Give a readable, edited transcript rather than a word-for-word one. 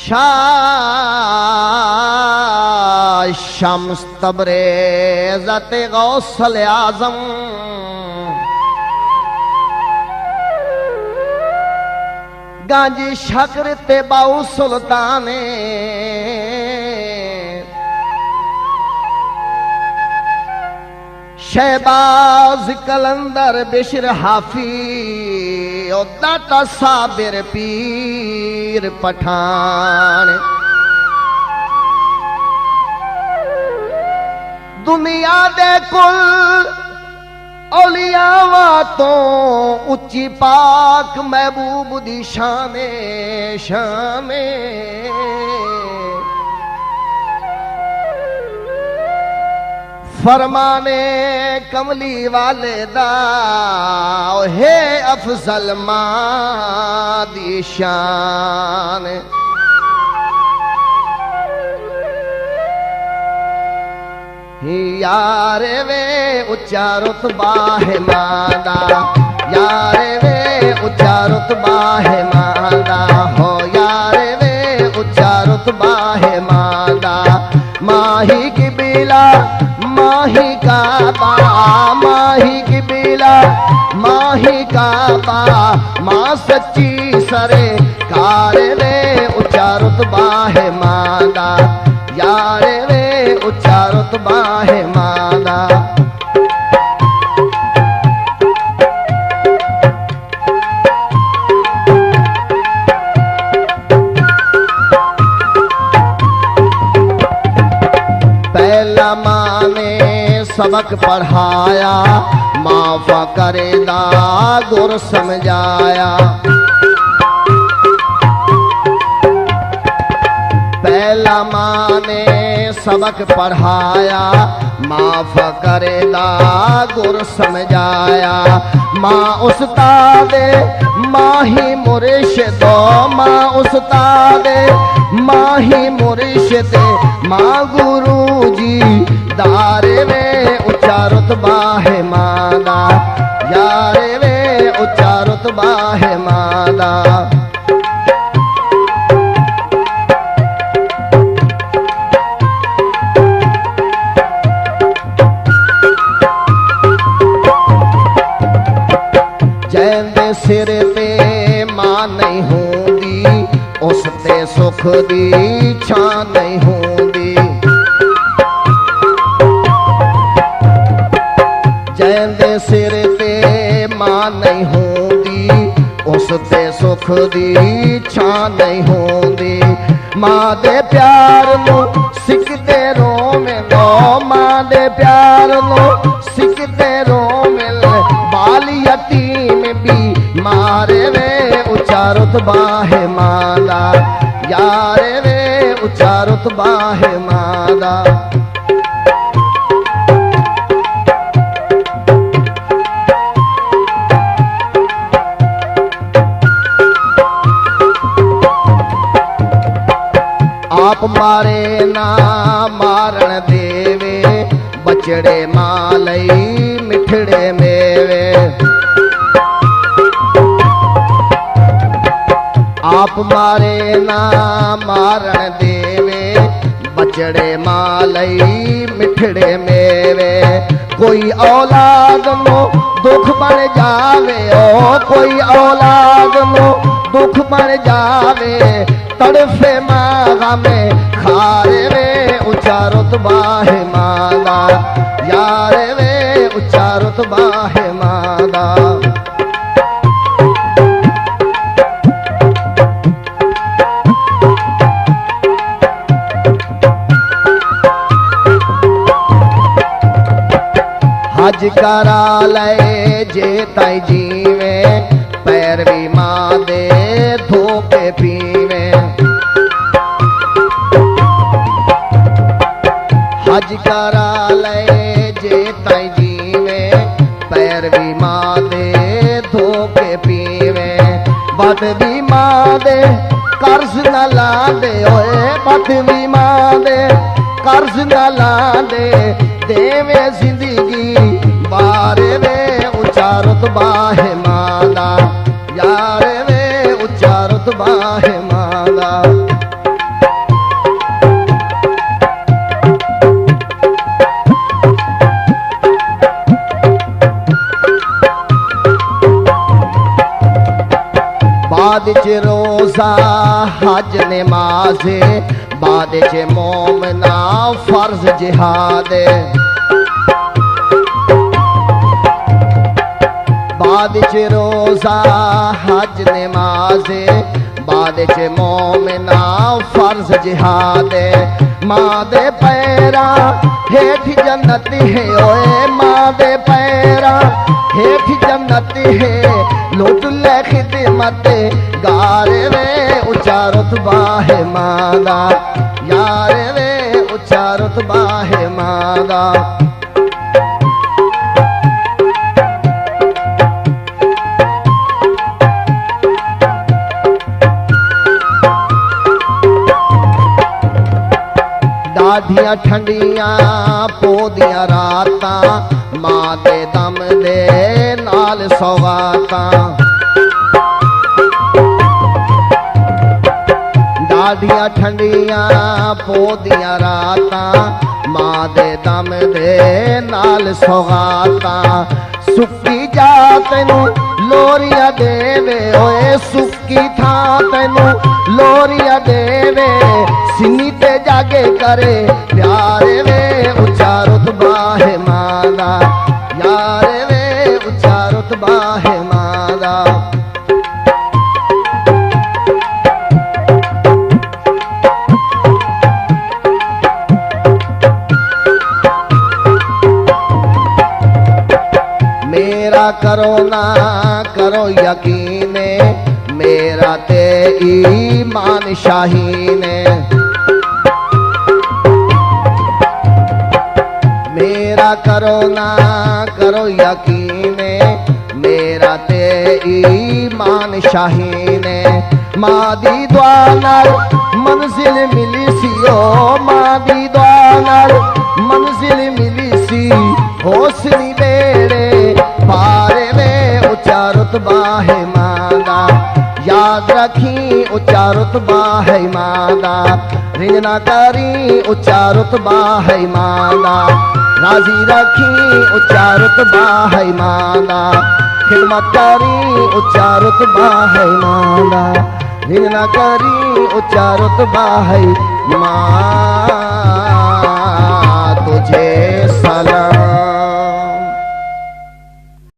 शाह शम्स तबरेज़त गौसल आज़म गांजी शक्र ते बाऊ सुल्ताने शहबाज कलंदर बिशर हाफी और दाता साबिर पीर पठान दुनिया दे कुल औलियावा तो उच्ची पाक महबूब दी शाने शाने फरमाने कमली वाले दा हे अफजल मां दी शान यार वे उच्चा रुतबा है मांदा यार वे उच्चा रुतबा है मांदा हो यार वे उच्चा रुतबा है मांदा माही की बिला माही काबा माही की बिला माही काबा माँ सच्ची सरे कार वे उच्चा रुतबा है मांदा यार वे उच्चा रुतबा है मांदा पहला माँ ने सबक पढ़ाया माफा करेदा गुर समझाया पहला माँ ने सबक पढ़ाया माफ करेदा गुर समझाया माँ उस्ताद माँ ही मुर्शिदो माँ उस्ताद माँ ही मुर्शिद माँ गुरु जी दारे में उच्चा रुतबा है मादा यारे में उच्चा रुतबा है मादा जैंदे सिर ते मां नहीं होंदी उस ते सुख दी छां नहीं होंदी जैंदे सिर ते मां नहीं होंदी उस ते सुख दी छां नहीं होंदी मां दे प्यार नो सिकदे रोवेंदो मां दे प्यार नो सिकदे रोवेंदो बाल यतीम भी मारे वे उच्चा रुतबा है मादा यारे वे उच्चा रुतबा है मादा आप मारे ना मारण देवे बचड़े मालई मिठड़े मेवे आप मारे ना मारण देवे बचड़े मालई मिठड़े मेवे कोई औलाद नो दुख बन जावे ओ कोई औलाद नो दुख बन जावे तड़फे मागा में खारे वे उच्चा रुतबा है मादा यारे वे उच्चा रुतबा है मादा हज करा ले जे ताई जीवे पैरवी माँ दे धोके पीवे हज करा ले जे ताई जीवे पैरवी माँ दे धोके पीवे बदवी माँ दे कर्ज न ला दे ओए बदवी माँ दे कर्ज न ला दे देवे जिंदगी बारे वे उच्चा रुतबा है मादा यारे वे उच्चा रुतबा है मादा बाद च रोजा हज नमाज़े, बाद च मोमना फर्ज जिहाद, बाद च रोजा हज नमाज़े, बाद च मोमना फर्ज जिहाद। मां दे पैरा हेठ जन्नत है ओए, मां दे पैरा हेठ जन्नत है, लुट ले खिदमत गार वे ऊंचा रुतबा है मां दा, यार वे ऊंचा रुतबा है मां दा। दाढ़ियां ठंडियां पोदियां रातां, मां दे दम दे नाल सौगातां। दाढ़ियां ठंडियां पोदियां रातां, मां दे दम दे नाल सौगातां। सुक्की जा तैनू लोरिया देवे ओए, सुक्की थां तैनू लोरिया देवे, सिनी ते जागे करे प्यारे वे ऊंचा रुतबा है मां दा, यार वे ऊंचा रुतबा है मां दा। मेरा करो ना करो यकीन, मेरा ते ईमान शाहीन, मेरा करो ना करो यकीन, मेरा ते ईमान शाहीन। मां दी दुआ नाल मंजिल मिली सी ओ, मां दी दुआ नाल मंजिल मिली सी, होसनी बेड़े पारे वे ऊंचा रुतबा है मां दा, याद रखी ऊंचा रुतबा है मां दा। रिंज ना करी ऊंचा रुतबा है मां दा, राजी रखी ऊंचा रुतबा है मां दा। खिदमत करी ऊंचा रुतबा है मां दा, रिंज ना करी ऊंचा रुतबा है मां